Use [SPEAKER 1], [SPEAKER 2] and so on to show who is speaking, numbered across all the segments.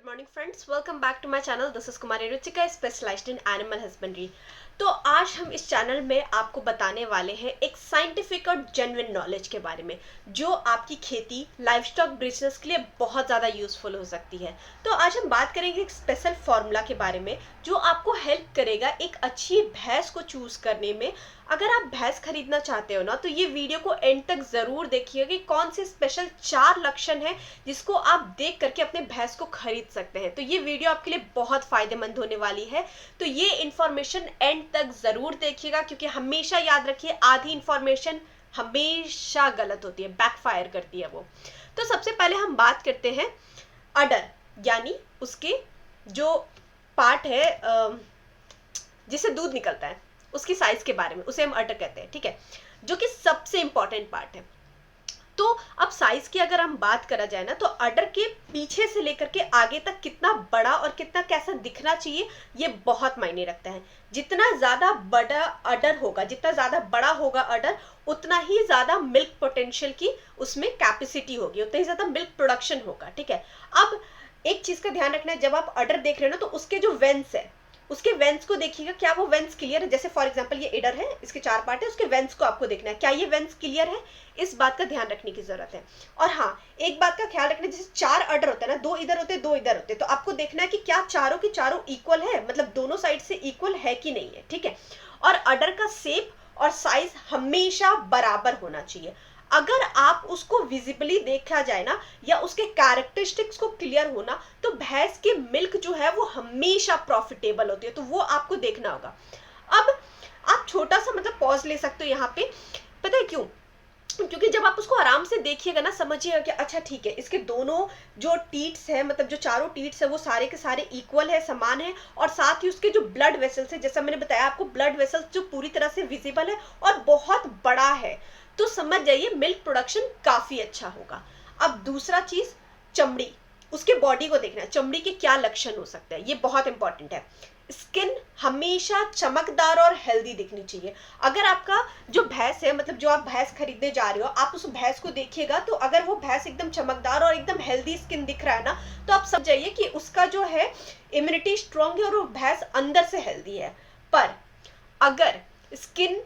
[SPEAKER 1] Good morning friends, welcome back to my channel. This is Kumari Ruchika, specialized in animal husbandry. तो आज हम इस channel में आपको बताने वाले हैं एक साइंटिफिक और जेन्युइन नॉलेज के बारे में जो आपकी खेती लाइवस्टॉक बिजनेस के लिए बहुत ज़्यादा यूजफुल हो सकती है। तो आज हम बात करेंगे एक स्पेशल फॉर्मूला के बारे में जो आपको हेल्प करेगा एक अच्छी भैंस को चूज करने में। अगर आप भैंस खरीदना चाहते हो ना तो ये वीडियो को एंड तक जरूर देखिएगा कि कौन से स्पेशल 4 लक्षण हैं जिसको आप देख करके अपने भैंस को खरीद सकते हैं। तो ये वीडियो आपके लिए बहुत फायदेमंद होने वाली है, तो ये इंफॉर्मेशन एंड तक जरूर देखिएगा क्योंकि हमेशा याद रखिए आधी इंफॉर्मेशन हमेशा गलत होती है, बैकफायर करती है वो। तो सबसे पहले हम बात करते हैं अडर यानी उसके जो पार्ट है जिससे दूध निकलता है उसकी साइज के बारे में, उसे हम अडर कहते हैं, ठीक है, जो कि सबसे इंपॉर्टेंट पार्ट है। तो अब साइज की अगर हम बात करा जाए ना तो अडर के पीछे से लेकर के आगे तक कितना बड़ा और कितना कैसा दिखना चाहिए ये बहुत मायने रखता है। जितना ज्यादा बड़ा अडर होगा, जितना ज्यादा बड़ा होगा अडर, उतना ही ज्यादा मिल्क पोटेंशियल की उसमें कैपेसिटी होगी, उतना ही ज्यादा मिल्क प्रोडक्शन होगा, ठीक है। अब एक चीज का ध्यान रखना है, जब आप अडर देख रहे हो ना तो उसके जो वेंस है उसके वेंस को देखिएगा, क्या वो वेंस क्लियर है। जैसे फॉर एग्जांपल ये इडर है, इसके 4 पार्ट है, उसके वेंस को आपको देखना है, क्या ये वेंस क्लियर है, इस बात का ध्यान रखने की जरूरत है। और हाँ, एक बात का ख्याल रखना, जैसे 4 अडर होते हैं ना, 2 इधर होते हैं 2 इधर होते हैं, तो आपको देखना है कि क्या चारों की चारों इक्वल है, मतलब दोनों साइड से इक्वल है कि नहीं है, ठीक है। और अडर का शेप और साइज हमेशा बराबर होना चाहिए। अगर आप उसको विजिबली देखा जाए ना या उसके कैरेक्टरिस्टिक्स को क्लियर होना तो भैंस की मिल्क जो है वो हमेशा प्रॉफिटेबल होती है, तो वो आपको देखना होगा। अब आप छोटा सा मतलब पॉज ले सकते हो यहाँ पे, पता है क्यों? क्योंकि जब आप उसको आराम से देखिएगा ना समझिएगा कि अच्छा ठीक है, इसके दोनों जो टीट्स है, मतलब जो चारों टीट्स है वो सारे के सारे इक्वल है, समान है, और साथ ही उसके जो ब्लड वेसल्स है, जैसा मैंने बताया आपको, ब्लड वेसल्स जो पूरी तरह से विजिबल है और बहुत बड़ा है, तो समझ जाइए मिल्क प्रोडक्शन काफी अच्छा होगा। अब दूसरा चीज, चमड़ी, उसके बॉडी को देखना है, चमड़ी के क्या लक्षण हो सकते हैं, ये बहुत इंपॉर्टेंट है। स्किन हमेशा चमकदार और हेल्दी दिखनी चाहिए। अगर आपका जो भैंस है, मतलब जो आप भैंस खरीदने जा रहे हो, आप उस भैंस को देखिएगा तो अगर वो भैंस एकदम चमकदार और एकदम हेल्दी स्किन दिख रहा है ना तो आप समझ जाइए कि उसका जो है इम्यूनिटी स्ट्रांग है और वो भैंस अंदर से हेल्दी है। पर अगर स्किन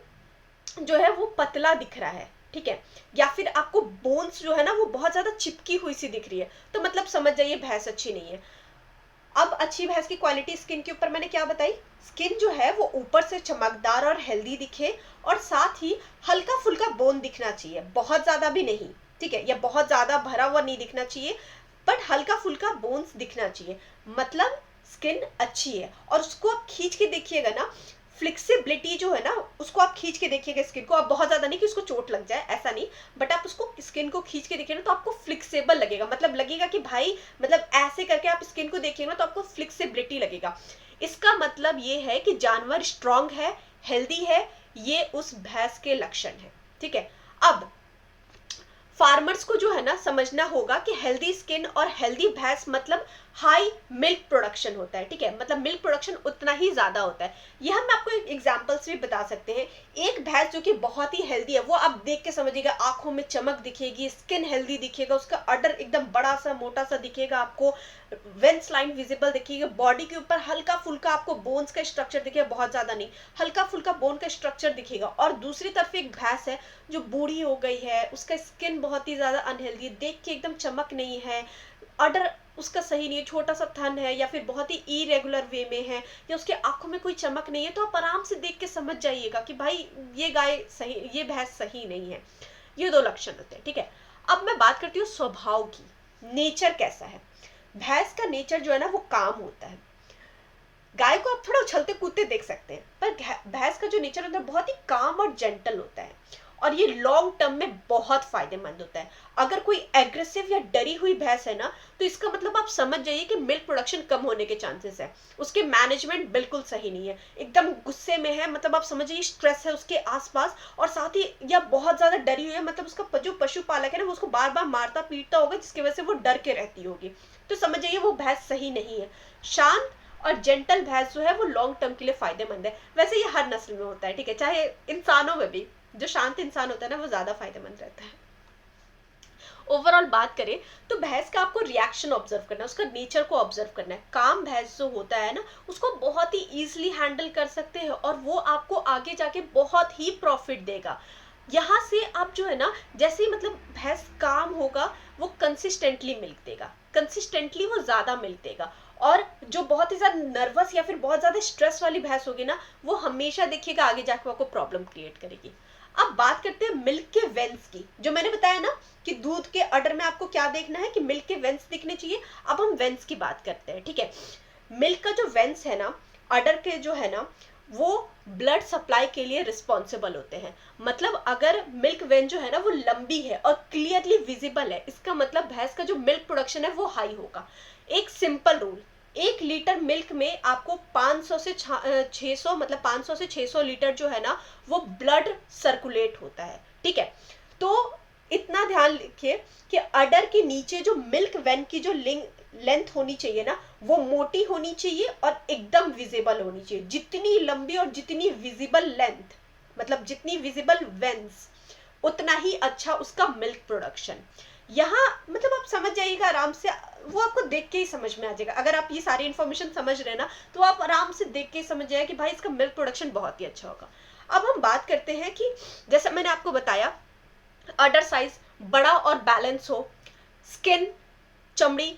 [SPEAKER 1] जो है वो पतला दिख रहा है, ठीक है, या फिर आपको बोन्स जो है ना वो बहुत ज्यादा चिपकी हुई सी दिख रही है, तो मतलब समझ जाइए भैंस अच्छी नहीं है। अब अच्छी भैंस की क्वालिटी स्किन के ऊपर मैंने क्या बताई, स्किन जो है वो ऊपर से चमकदार और हेल्दी दिखे और साथ ही हल्का फुल्का बोन दिखना चाहिए, बहुत ज्यादा भी नहीं, ठीक है, या बहुत ज्यादा भरा हुआ नहीं दिखना चाहिए, बट हल्का फुल्का बोन्स दिखना चाहिए, मतलब स्किन अच्छी है। और उसको आप खींच के देखिएगा ना, फ्लेक्सिबिलिटी जो है ना उसको आप खींच के देखिएगा स्किन को, आप बहुत ज्यादा नहीं कि उसको चोट लग जाए, ऐसा नहीं, बट आप उसको स्किन को खींच के देखिएगा ना तो आपको फ्लेक्सिबल लगेगा, मतलब लगेगा कि भाई, मतलब ऐसे करके आप स्किन को देखिएगा ना तो आपको फ्लेक्सिबिलिटी लगेगा। इसका मतलब ये है कि जानवर स्ट्रांग है, हेल्दी है, ये उस भैंस के लक्षण है, ठीक है। अब फार्मर्स को जो है ना समझना होगा कि हेल्दी स्किन और हेल्दी भैंस मतलब हाई मिल्क प्रोडक्शन होता है, ठीक है, मतलब मिल्क प्रोडक्शन उतना ही ज्यादा होता है। ये हम आपको एक एग्जांपल्स भी बता सकते हैं। एक भैंस जो कि बहुत ही हेल्दी है वो आप देख के समझिएगा, आंखों में चमक दिखेगी, स्किन हेल्दी दिखेगा, उसका अडर एकदम बड़ा सा मोटा सा दिखेगा, आपको वेंस लाइन विजिबल दिखेगी, बॉडी के ऊपर हल्का फुल्का आपको बोन्स का स्ट्रक्चर दिखेगा, बहुत ज्यादा नहीं, हल्का फुल्का बोन का स्ट्रक्चर दिखेगा। और दूसरी तरफ एक भैंस है जो बूढ़ी हो गई है, उसका स्किन बहुत ही ज्यादा अनहेल्दी है, देख के एकदम चमक नहीं है, अडर उसका सही नहीं है, छोटा सा थन है, या फिर बहुत ही इरेगुलर वे में है, या उसके आंखों में कोई चमक नहीं है, तो आप आराम से देख के समझ जाइएगा कि भाई ये गाय सही, ये भैंस सही नहीं है। ये 2 लक्षण होते हैं, ठीक है। अब मैं बात करती हूँ स्वभाव की, नेचर कैसा है। भैंस का नेचर जो है ना वो काम होता है। गाय को आप थोड़ा उछलते कूदते देख सकते हैं, पर भैंस का जो नेचर होता है बहुत ही काम और जेंटल होता है, और ये लॉन्ग टर्म में बहुत फायदेमंद होता है। अगर कोई एग्रेसिव या डरी हुई भैंस है ना तो इसका मतलब आप समझ जाइए कि मिल्क प्रोडक्शन कम होने के चांसेस है, उसके मैनेजमेंट बिल्कुल सही नहीं है, एकदम गुस्से में है, मतलब आप समझिए स्ट्रेस है उसके आसपास, और साथ ही या बहुत ज्यादा डरी हुई है, मतलब उसका जो पशुपालक है ना वो उसको बार बार मारता पीटता होगा जिसकी वजह से वो डर के रहती होगी, तो समझ जाइए वो भैंस सही नहीं है। शांत और जेंटल भैंस जो है वो लॉन्ग टर्म के लिए फायदेमंद है। वैसे ये हर नस्ल में होता है, ठीक है, चाहे इंसानों में भी जो शांत इंसान होता है ना वो ज्यादा फायदेमंद रहता है। ओवरऑल बात करें तो भैंस का आपको रिएक्शन ऑब्जर्व करना है, उसका नेचर को ऑब्जर्व करना है। काम भैंस जो होता है ना, उसको बहुत ही ईजिली हैंडल कर सकते हैं और वो आपको आगे जाके बहुत ही प्रॉफिट देगा। यहाँ से आप जो है ना, जैसे ही मतलब भैंस काम होगा वो कंसिस्टेंटली मिल्क देगा, कंसिस्टेंटली वो ज़्यादा मिल्क देगा। और जो बहुत ही ज़्यादा नर्वस या फिर बहुत ज़्यादा स्ट्रेस वाली भैंस होगी ना, वो हमेशा देखिएगा आगे जाके आपको प्रॉब्लम क्रिएट करेगी। अब बात करते हैं मिल्क के वेन्स की। जो मैंने बताया ना कि दूध के अडर में आपको क्या देखना है कि मिल्क के वेन्स दिखने चाहिए। अब हम वेन्स की बात करते हैं, ठीक है। मिल्क का जो वेन्स है ना, अडर के जो है ना, वो ब्लड सप्लाई के लिए रिस्पॉन्सिबल होते हैं। मतलब अगर मिल्क वेन जो है ना वो लंबी है और क्लियरली विजिबल है, इसका मतलब भैंस का जो मिल्क प्रोडक्शन है वो हाई होगा। एक सिंपल रूल, 1 लीटर मिल्क में आपको 500 से 600, मतलब 500 से 600 लीटर जो है ना वो ब्लड सर्कुलेट होता है, ठीक है। तो इतना ध्यान रखिए कि अडर के नीचे जो मिल्क वेन की जो लेंथ होनी चाहिए ना, वो मोटी होनी चाहिए और एकदम विजिबल होनी चाहिए। जितनी लंबी और जितनी विजिबल लेंथ, मतलब जितनी विजिबल वेन्स, उतना ही अच्छा उसका मिल्क प्रोडक्शन। यहाँ मतलब आप समझ जाइएगा आराम से, वो आपको देख के ही समझ में आ जाएगा। अगर आप ये सारी इन्फॉर्मेशन समझ रहे हैं ना, तो आप आराम से देख के समझ जाएगा कि भाई इसका मिल्क प्रोडक्शन बहुत ही अच्छा होगा। अब हम बात करते हैं कि जैसा मैंने आपको बताया, अडर साइज बड़ा और बैलेंस हो, स्किन चमड़ी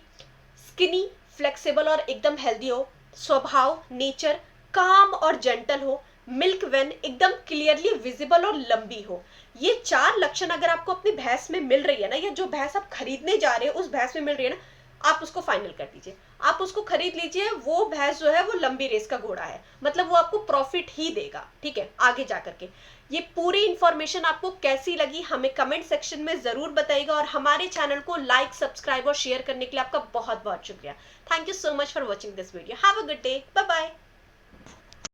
[SPEAKER 1] स्किनी फ्लेक्सिबल और एकदम हेल्दी हो, स्वभाव नेचर काम और जेंटल हो, मिल्क वेन एकदम क्लियरली विजिबल और लंबी हो। ये 4 लक्षण अगर आपको अपनी भैंस में मिल रही है ना, या जो भैंस आप खरीदने जा रहे हैं उस भैंस में मिल रही है ना, आप उसको फाइनल कर दीजिए, आप उसको खरीद लीजिए। वो भैंस जो है वो लंबी रेस का घोड़ा है, मतलब वो आपको प्रॉफिट ही देगा, ठीक है, आगे जा करके। ये पूरी इंफॉर्मेशन आपको कैसी लगी हमें कमेंट सेक्शन में जरूर बताइएगा, और हमारे चैनल को लाइक सब्सक्राइब और शेयर करने के लिए आपका बहुत बहुत शुक्रिया। Thank you so much for watching this video. Have a good day, bye bye.